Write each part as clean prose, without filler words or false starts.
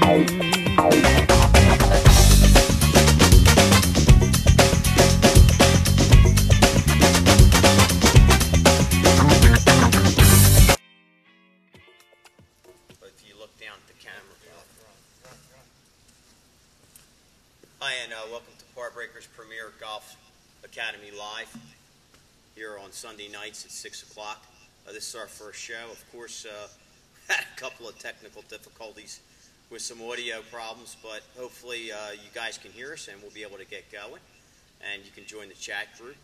But if you look down at the camera. Hi, and welcome to Par Breakers Premier Golf Academy Live here on Sunday nights at 6 o'clock. This is our first show. Of course, had a couple of technical difficulties with some audio problems, but hopefully you guys can hear us and we'll be able to get going. And you can join the chat group.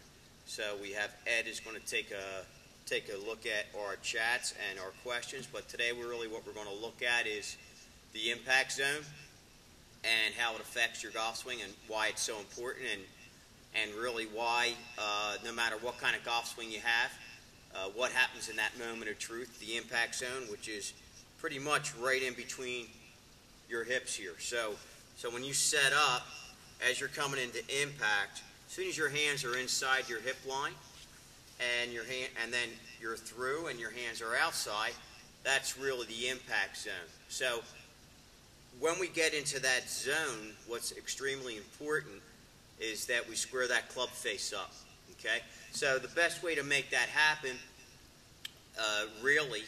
So we have Ed is going to take a look at our chats and our questions, but today what we're going to look at is the impact zone and how it affects your golf swing and why it's so important, and really why no matter what kind of golf swing you have, what happens in that moment of truth, the impact zone, which is pretty much right in between your hips here. So when you set up, as you're coming into impact, as soon as your hands are inside your hip line and then you're through and your hands are outside, that's really the impact zone. So when we get into that zone, what's extremely important is that we square that club face up. Okay? So the best way to make that happen really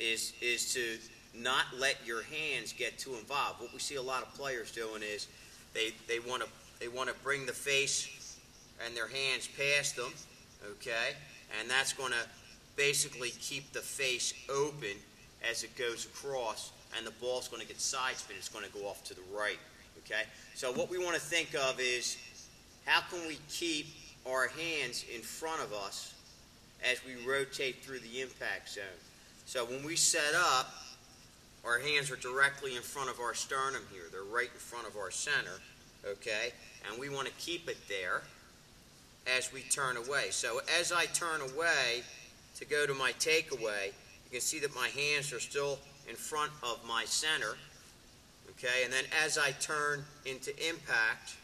is to not let your hands get too involved. What we see a lot of players doing is they want to bring the face and their hands past them, okay? And that's going to basically keep the face open as it goes across, and the ball's going to get side spin. It's going to go off to the right, okay? So what we want to think of is how can we keep our hands in front of us as we rotate through the impact zone. So when we set up, our hands are directly in front of our sternum here. They're right in front of our center, okay? And we want to keep it there as we turn away. So as I turn away to go to my takeaway, you can see that my hands are still in front of my center, okay? And then as I turn into impact,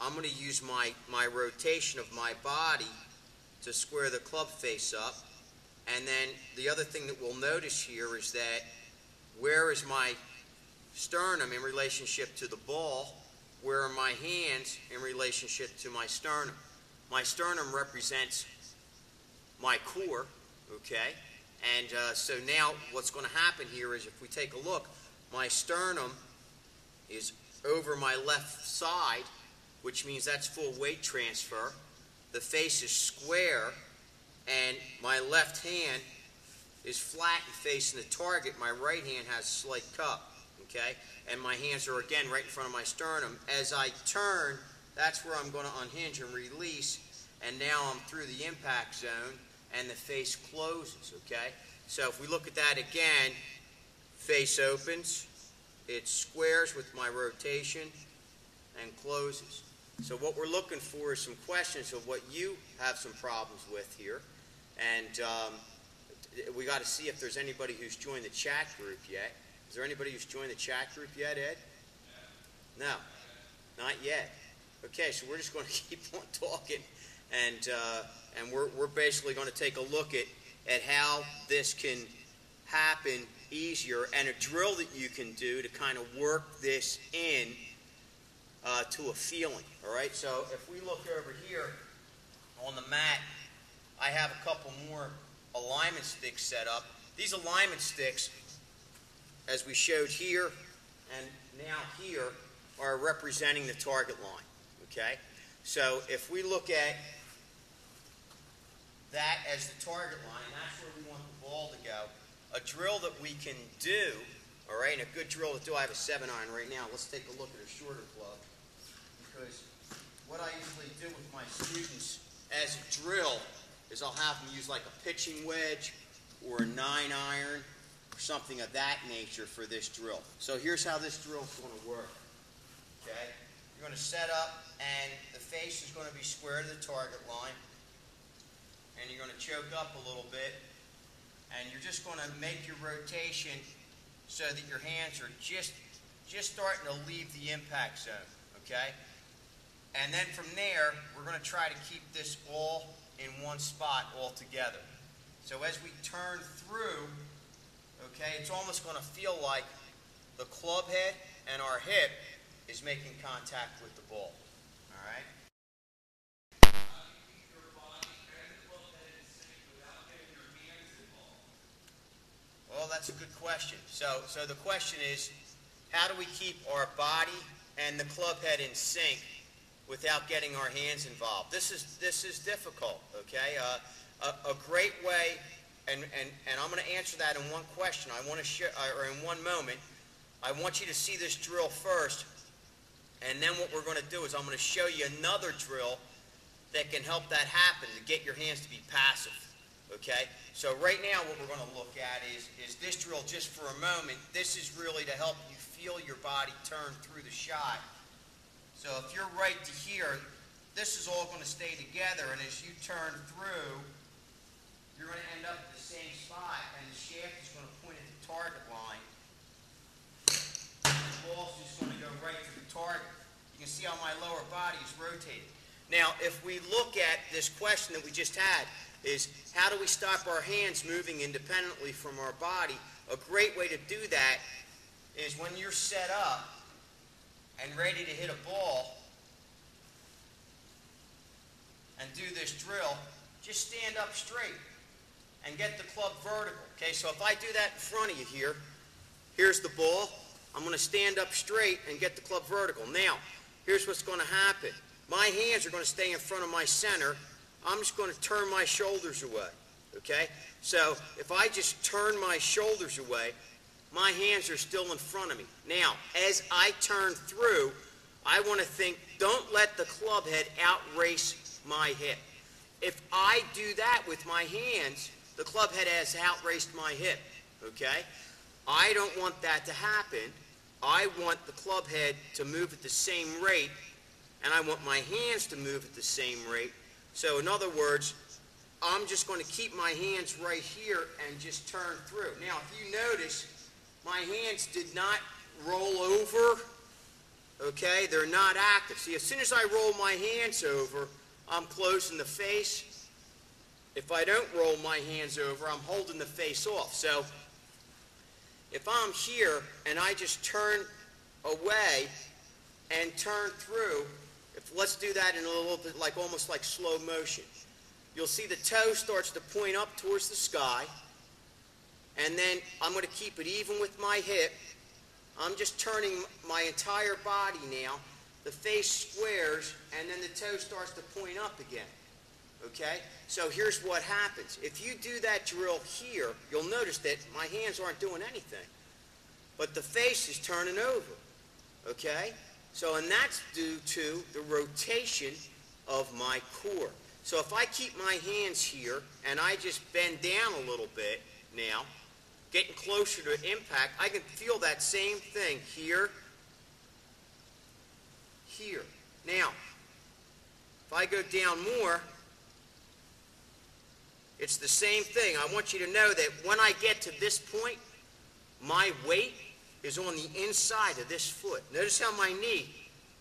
I'm going to use my rotation of my body to square the club face up. And then the other thing that we'll notice here is that where is my sternum in relationship to the ball? Where are my hands in relationship to my sternum? My sternum represents my core, okay? And so now what's going to happen here is if we take a look, my sternum is over my left side, which means that's full weight transfer. The face is square, and my left hand is flat and facing the target. My right hand has a slight cup, okay? And my hands are again right in front of my sternum. As I turn, that's where I'm going to unhinge and release, and now I'm through the impact zone, and the face closes, okay? So if we look at that again, face opens, it squares with my rotation, and closes. So what we're looking for is some questions of what you have some problems with here. And we got to see if there's anybody who's joined the chat group yet. Is there anybody who's joined the chat group yet, Ed? No, not yet. Okay, so we're just going to keep on talking, and we're basically going to take a look at how this can happen easier, and a drill that you can do to kind of work this in to a feeling. All right, so if we look over here on the mat, I have a couple more alignment sticks set up. These alignment sticks, as we showed here and now here, are representing the target line, okay? So if we look at that as the target line, that's where we want the ball to go. A drill that we can do, all right, and a good drill to do, I have a 7-iron right now. Let's take a look at a shorter club, because what I usually do with my students as a drill is I'll have them use like a pitching wedge or a 9-iron or something of that nature for this drill. So here's how this drill is going to work. Okay, you're going to set up, and the face is going to be square to the target line, and you're going to choke up a little bit, and you're just going to make your rotation so that your hands are just starting to leave the impact zone. Okay. And then from there, we're going to try to keep this all in one spot all together. So as we turn through, okay, it's almost going to feel like the club head and our hip is making contact with the ball. All right? Well, that's a good question. So the question is, how do we keep our body and the club head in sync without getting our hands involved? This is difficult, okay? A great way, and I'm going to answer that in one question. I want to share, or in one moment. I want you to see this drill first, and then what we're going to do is I'm going to show you another drill that can help that happen, to get your hands to be passive. Okay? So right now what we're going to look at is this drill just for a moment. This is really to help you feel your body turn through the shot. So if you're right to here, this is all going to stay together, and as you turn through, you're going to end up at the same spot, and the shaft is going to point at the target line. The ball's just going to go right to the target. You can see how my lower body is rotating. Now, if we look at this question that we just had, is how do we stop our hands moving independently from our body? A great way to do that is when you're set up and ready to hit a ball and do this drill, just stand up straight and get the club vertical. Okay, so if I do that in front of you here, here's the ball. I'm going to stand up straight and get the club vertical. Now, here's what's going to happen. My hands are going to stay in front of my center. I'm just going to turn my shoulders away, okay? So if I just turn my shoulders away, my hands are still in front of me. Now, as I turn through, I want to think, don't let the club head outrace my hip. If I do that with my hands, the club head has outraced my hip, okay? I don't want that to happen. I want the club head to move at the same rate, and I want my hands to move at the same rate. So in other words, I'm just going to keep my hands right here and just turn through. Now, if you notice, my hands did not roll over, okay? They're not active. See, as soon as I roll my hands over, I'm closing the face. If I don't roll my hands over, I'm holding the face off. So if I'm here and I just turn away and turn through, let's do that in a little bit, like almost like slow motion. You'll see the toe starts to point up towards the sky, and then I'm going to keep it even with my hip. I'm just turning my entire body now. The face squares, and then the toe starts to point up again. Okay? So here's what happens. If you do that drill here, you'll notice that my hands aren't doing anything, but the face is turning over. Okay? So, and that's due to the rotation of my core. So if I keep my hands here and I just bend down a little bit now, getting closer to impact, I can feel that same thing here, here. Now, if I go down more, it's the same thing. I want you to know that when I get to this point, my weight is on the inside of this foot. Notice how my knee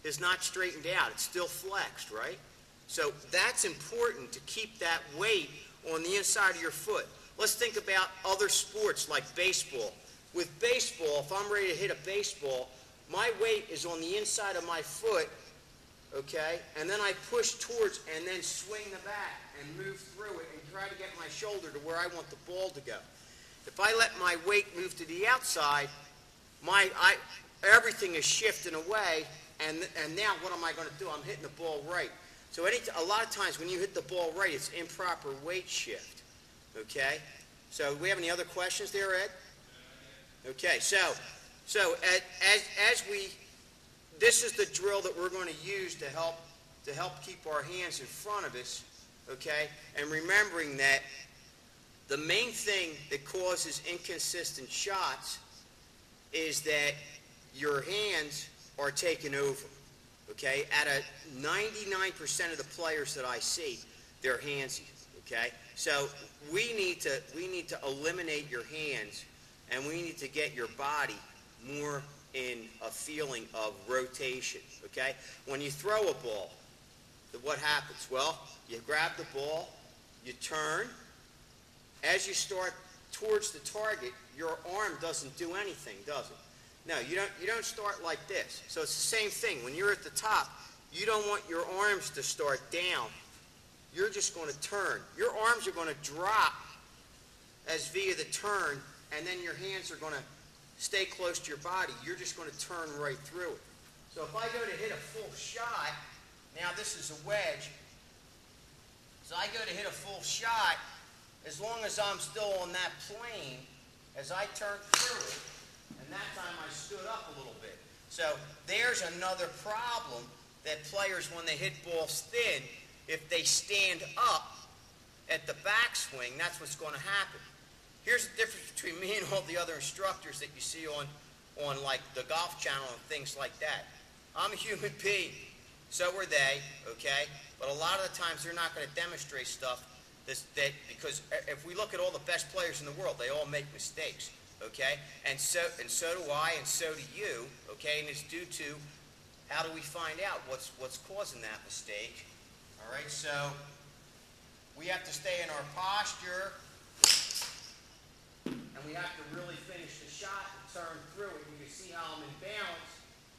is not straightened out. It's still flexed, right? So that's important, to keep that weight on the inside of your foot. Let's think about other sports like baseball. With baseball, if I'm ready to hit a baseball, my weight is on the inside of my foot, okay? And then I push towards and then swing the bat and move through it and try to get my shoulder to where I want the ball to go. If I let my weight move to the outside, everything is shifting away, and now what am I going to do? I'm hitting the ball right. So a lot of times when you hit the ball right, it's improper weight shift. Okay? So do we have any other questions there, Ed? Okay, so this is the drill that we're going to use to help keep our hands in front of us, okay? And remembering that the main thing that causes inconsistent shots is that your hands are taken over, okay? At a 99% of the players that I see, they're handsy, okay? So we need to eliminate your hands, and we need to get your body more in a feeling of rotation, okay? When you throw a ball, what happens? Well, you grab the ball, you turn. As you start towards the target, your arm doesn't do anything, does it? No, you don't start like this. So it's the same thing. When you're at the top, you don't want your arms to start down. You're just going to turn. Your arms are going to drop as via the turn, and then your hands are going to stay close to your body. You're just going to turn right through it. So if I go to hit a full shot, now this is a wedge. So I go to hit a full shot, as long as I'm still on that plane, as I turn through it, and that time I stood up a little bit. So there's another problem that players, when they hit balls thin, if they stand up at the backswing, that's what's going to happen. Here's the difference between me and all the other instructors that you see on like the Golf Channel and things like that. I'm a human being. So are they, okay? But a lot of the times they're not going to demonstrate stuff because if we look at all the best players in the world, they all make mistakes, okay? And so do I, and so do you, okay? And it's due to how do we find out what's causing that mistake? All right, so we have to stay in our posture, and we have to really finish the shot and turn through it. You can see how I'm in balance.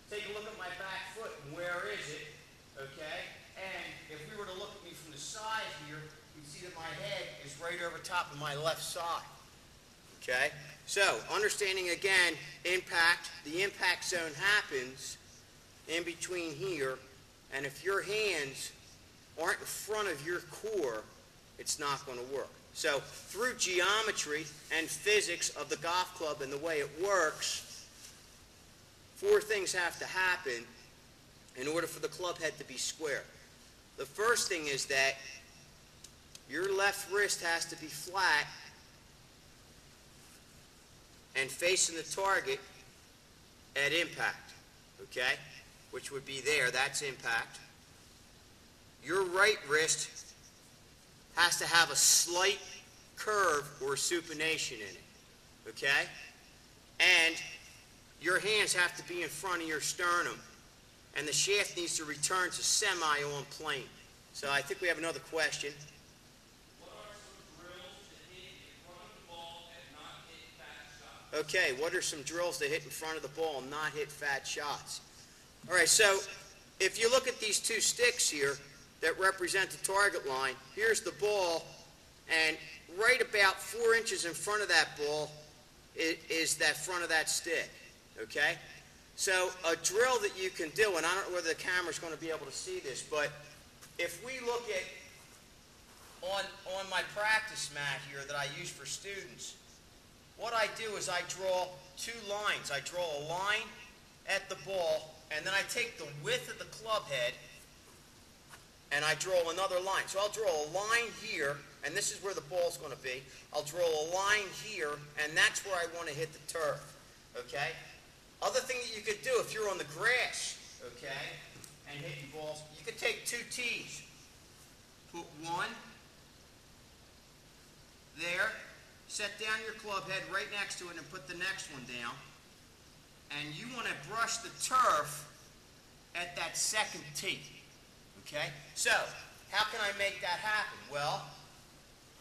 Take a look at my back foot, and where is it? Okay? And if we were to look at me from the side here, you'd see that my head is right over top of my left side. Okay? So, understanding again, impact. The impact zone happens in between here, and if your hands aren't in front of your core, it's not going to work. So, through geometry and physics of the golf club and the way it works, 4 things have to happen in order for the club head to be square. The first thing is that your left wrist has to be flat and facing the target at impact, okay? Which would be there, that's impact. Your right wrist has to have a slight curve or supination in it, okay? And your hands have to be in front of your sternum, and the shaft needs to return to semi-on plane. So I think we have another question. What are some drills to hit in front of the ball and not hit fat shots? Okay, what are some drills to hit in front of the ball and not hit fat shots? All right, so if you look at these 2 sticks here that represent the target line, here's the ball, and right about 4 inches in front of that ball is that front of that stick, okay? So a drill that you can do, and I don't know whether the camera's going to be able to see this, but if we look at on my practice mat here that I use for students, what I do is I draw 2 lines. I draw a line at the ball, and then I take the width of the club head, and I draw another line. So I'll draw a line here, and this is where the ball's going to be. I'll draw a line here, and that's where I want to hit the turf, okay? Other thing that you could do if you're on the grass, okay, and hitting balls, you could take 2 tees. Put one there, set down your club head right next to it, and put the next one down. And you want to brush the turf at that second tee, okay? So, how can I make that happen? Well,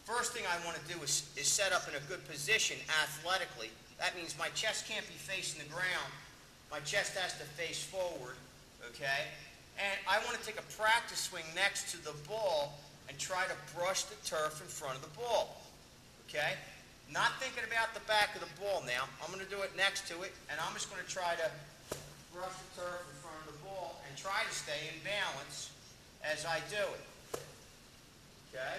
first thing I want to do is set up in a good position athletically. That means my chest can't be facing the ground. My chest has to face forward, okay? And I want to take a practice swing next to the ball and try to brush the turf in front of the ball, okay? Not thinking about the back of the ball now. I'm going to do it next to it, and I'm just going to try to brush the turf in front of the ball and try to stay in balance as I do it, okay?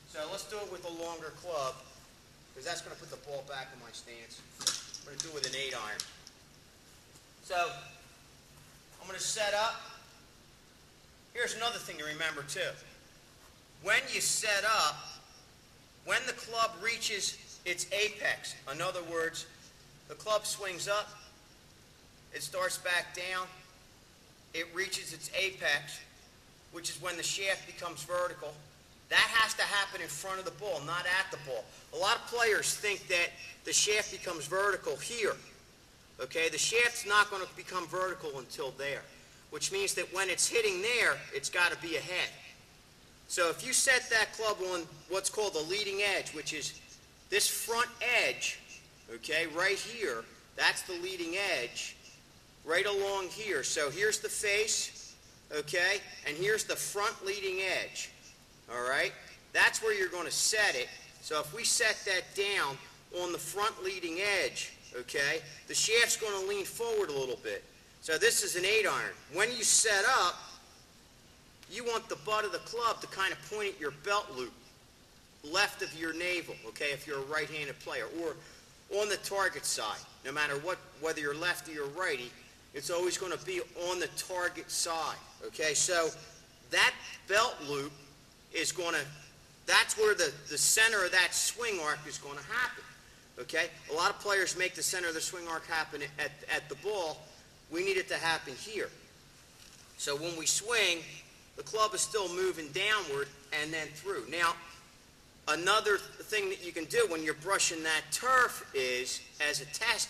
So let's do it with a longer club, because that's going to put the ball back in my stance. I'm going to do it with an 8-iron. So, I'm going to set up. Here's another thing to remember, too. When you set up, when the club reaches its apex, in other words, the club swings up, it starts back down, it reaches its apex, which is when the shaft becomes vertical. That has to happen in front of the ball, not at the ball. A lot of players think that the shaft becomes vertical here. Okay, the shaft's not going to become vertical until there, which means that when it's hitting there, it's got to be ahead. So if you set that club on what's called the leading edge, which is this front edge, okay, right here, That's the leading edge right along here. So here's the face, okay, and here's the front leading edge, all right? That's where you're going to set it. So if we set that down on the front leading edge, okay, the shaft's going to lean forward a little bit. So this is an 8-iron. When you set up, you want the butt of the club to kind of point at your belt loop, left of your navel, okay, if you're a right-handed player, or on the target side. No matter what, whether you're lefty or righty, it's always going to be on the target side, okay? So that belt loop is going to, that's where the center of that swing arc is going to happen, okay? A lot of players make the center of the swing arc happen at the ball. We need it to happen here. So when we swing, the club is still moving downward and then through. Now, another thing that you can do when you're brushing that turf is, as a test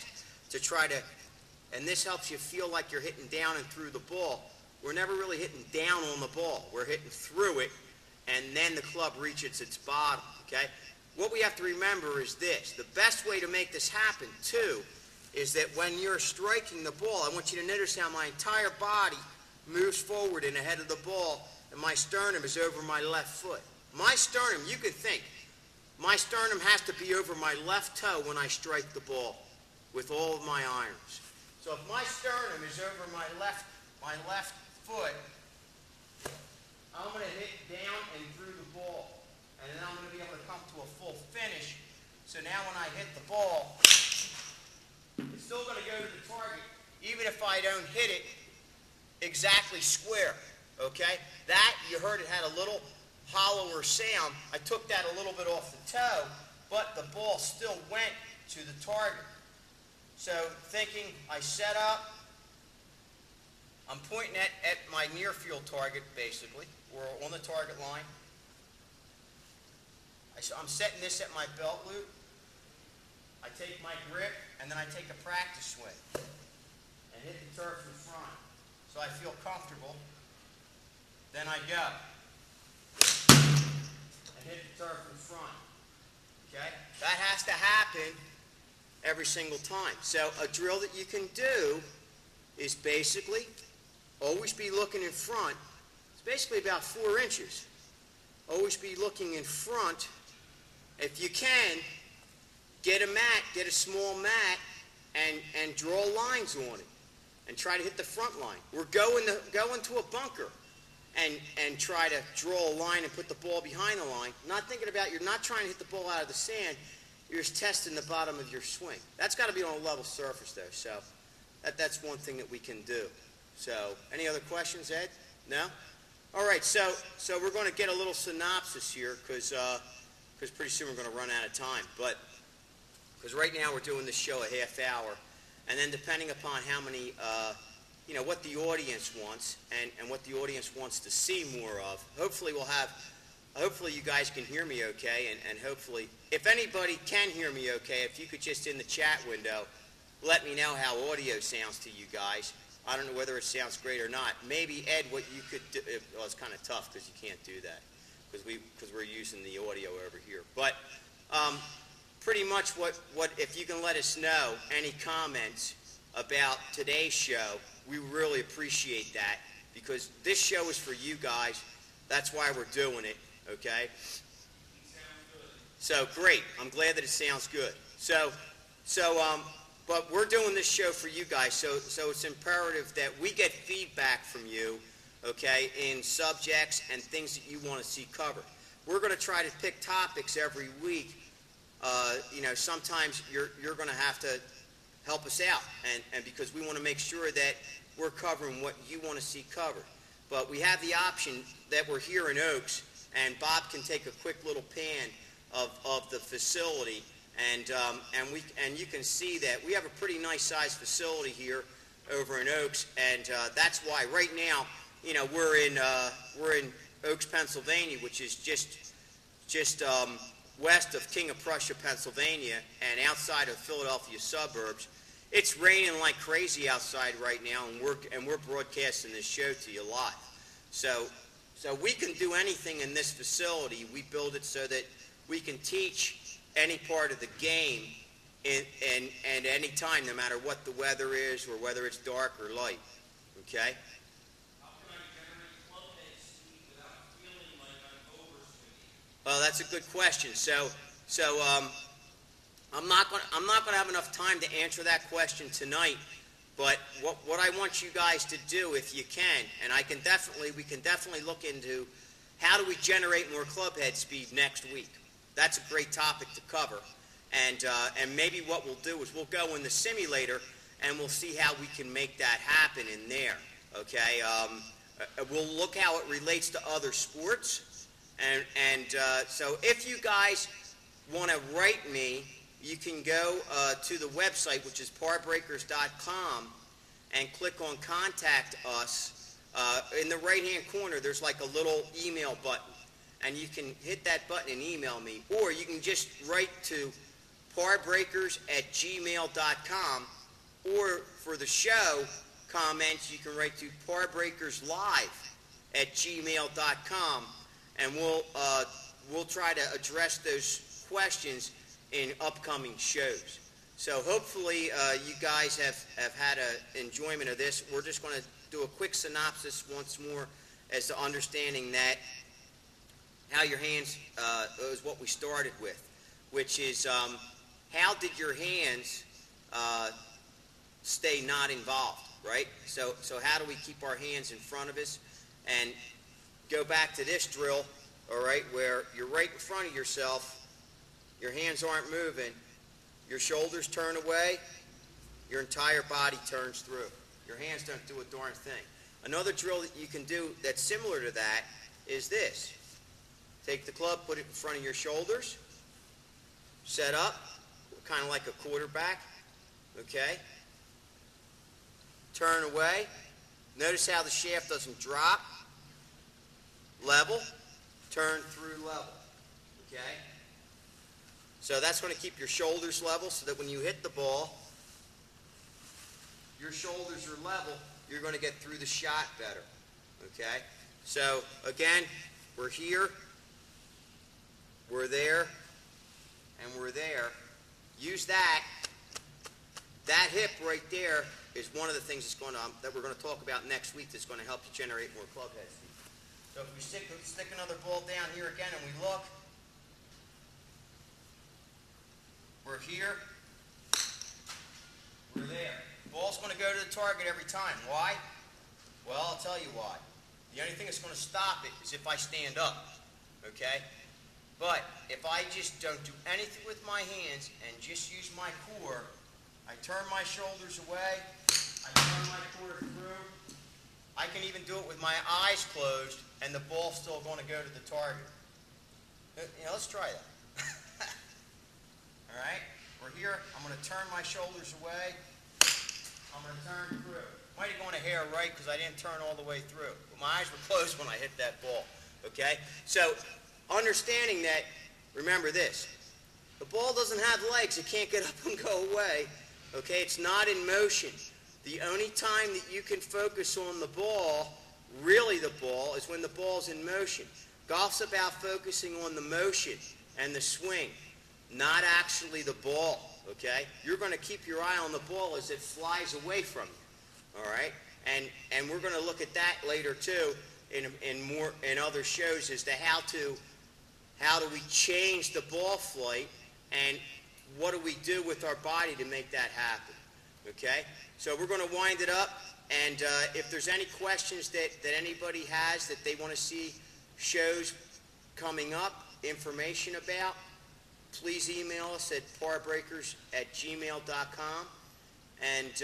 to try to, and this helps you feel like you're hitting down and through the ball, we're never really hitting down on the ball. We're hitting through it, and then the club reaches its bottom, okay? What we have to remember is this. The best way to make this happen, too, is that when you're striking the ball, I want you to notice how my entire body moves forward and ahead of the ball, and my sternum is over my left foot. My sternum, you can think, my sternum has to be over my left toe when I strike the ball with all of my irons. So if my sternum is over my left foot, I'm going to hit down and through the ball. And then I'm going to be able to come to a full finish. So now when I hit the ball, it's still going to go to the target, even if I don't hit it exactly square. Okay? That, you heard it had a little hollower sound. I took that a little bit off the toe, but the ball still went to the target. So thinking, I set up, I'm pointing at my near field target, basically, or on the target line. I'm setting this at my belt loop. I take my grip, and then I take a practice swing and hit the turf in front. So I feel comfortable. Then I go and hit the turf in front. Okay? That has to happen every single time. So a drill that you can do is basically always be looking in front. It's basically about 4 inches. Always be looking in front. If you can, get a mat, get a small mat, and draw lines on it. And try to hit the front line. We're going to a bunker and try to draw a line and put the ball behind the line. Not thinking about, you're not trying to hit the ball out of the sand. You're just testing the bottom of your swing. That's got to be on a level surface, though. So that's one thing that we can do. So any other questions, Ed? No? All right. So we're going to get a little synopsis here because pretty soon we're going to run out of time. But because right now we're doing this show a half hour, and then depending upon how many, what the audience wants and what the audience wants to see more of, hopefully you guys can hear me okay, and hopefully, if anybody can hear me okay, if you could just in the chat window let me know how audio sounds to you guys. I don't know whether it sounds great or not. Maybe, Ed, what you could do, well, it's kind of tough because you can't do that because we're using the audio over here. But pretty much what if you can let us know any comments about today's show, we really appreciate that because this show is for you guys. That's why we're doing it, okay? So great. I'm glad that it sounds good. But we're doing this show for you guys, so it's imperative that we get feedback from you, okay, in subjects and things that you want to see covered. We're going to try to pick topics every week. Sometimes you're going to have to help us out, and because we want to make sure that we're covering what you want to see covered. But we have the option that we're here in Oaks, and Bob can take a quick little pan of the facility, and you can see that we have a pretty nice sized facility here over in Oaks, and that's why right now, we're in Oaks, Pennsylvania, which is just west of King of Prussia, Pennsylvania, and outside of Philadelphia suburbs. It's raining like crazy outside right now, and we're broadcasting this show to you live. So we can do anything in this facility. We build it so that we can teach any part of the game and any time, no matter what the weather is or whether it's dark or light. Okay? How can I generate club head speed without feeling like I'm overswinging? Well, that's a good question. I'm not going to have enough time to answer that question tonight. But what I want you guys to do, if you can, and we can definitely look into how do we generate more club head speed next week. That's a great topic to cover. And maybe what we'll do is we'll go in the simulator and we'll see how we can make that happen in there. Okay? We'll look how it relates to other sports. So if you guys want to write me, you can go to the website, which is parbreakers.com, and click on Contact Us. In the right-hand corner, there's like a little email button, and you can hit that button and email me. Or you can just write to parbreakers@gmail.com, or for the show comments, you can write to parbreakerslive@gmail.com, and we'll try to address those questions in upcoming shows. So hopefully you guys have had an enjoyment of this. We're just going to do a quick synopsis once more as to understanding that how your hands is what we started with, which is how did your hands stay not involved, right? So how do we keep our hands in front of us? And go back to this drill, all right, where you're right in front of yourself, your hands aren't moving, your shoulders turn away, your entire body turns through. Your hands don't do a darn thing. Another drill that you can do that's similar to that is this. Take the club, put it in front of your shoulders, set up, kind of like a quarterback, okay? Turn away. Notice how the shaft doesn't drop. Level, turn through level, okay? So that's going to keep your shoulders level so that when you hit the ball, your shoulders are level, you're going to get through the shot better, okay? So, again, we're here, we're there, and we're there. Use that. That hip right there is one of the things that we're going to talk about next week that's going to help you generate more club head speed. So if we stick another ball down here again and we look, we're here, we're there. The ball's going to go to the target every time. Why? Well, I'll tell you why. The only thing that's going to stop it is if I stand up, okay? But if I just don't do anything with my hands and just use my core, I turn my shoulders away, I turn my core through, I can even do it with my eyes closed, and the ball's still going to go to the target. Let's try that. All right? We're here. I'm going to turn my shoulders away. I'm going to turn through. Might have gone a hair right because I didn't turn all the way through. But my eyes were closed when I hit that ball. Okay? So, understanding that, remember this. The ball doesn't have legs. It can't get up and go away. Okay? It's not in motion. The only time that you can focus on the ball, really the ball, is when the ball's in motion. Golf's about focusing on the motion and the swing, not actually the ball, okay? You're going to keep your eye on the ball as it flies away from you, all right? And we're going to look at that later too in other shows as to how do we change the ball flight and what do we do with our body to make that happen, okay? So we're going to wind it up, and if there's any questions that anybody has that they want to see shows coming up, information about, please email us at parbreakers@gmail.com. And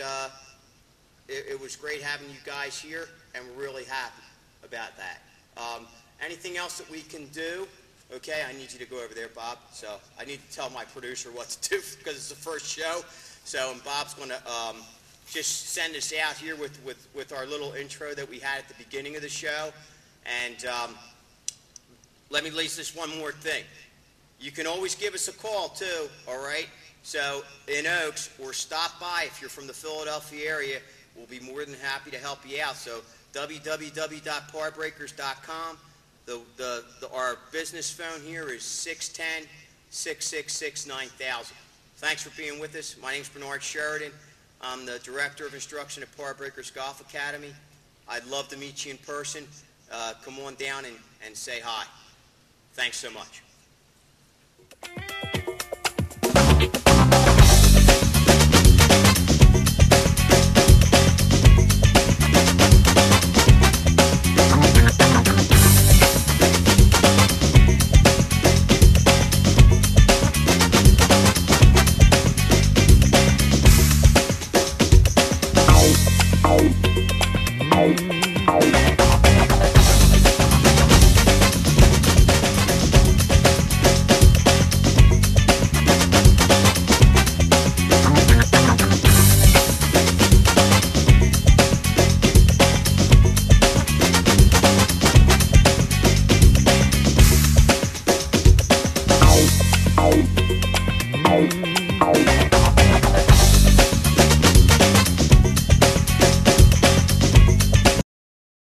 it was great having you guys here, and we're really happy about that. Anything else that we can do? Okay, I need you to go over there, Bob. So I need to tell my producer what to do because it's the first show. So and Bob's going to just send us out here with our little intro that we had at the beginning of the show. And let me list this one more thing. You can always give us a call, too, all right? So, in Oaks, or stop by if you're from the Philadelphia area. We'll be more than happy to help you out. So, www.parbreakers.com. Our business phone here is 610-666-9000. Thanks for being with us. My name's Bernard Sheridan. I'm the Director of Instruction at Parbreakers Golf Academy. I'd love to meet you in person. Come on down and say hi. Thanks so much.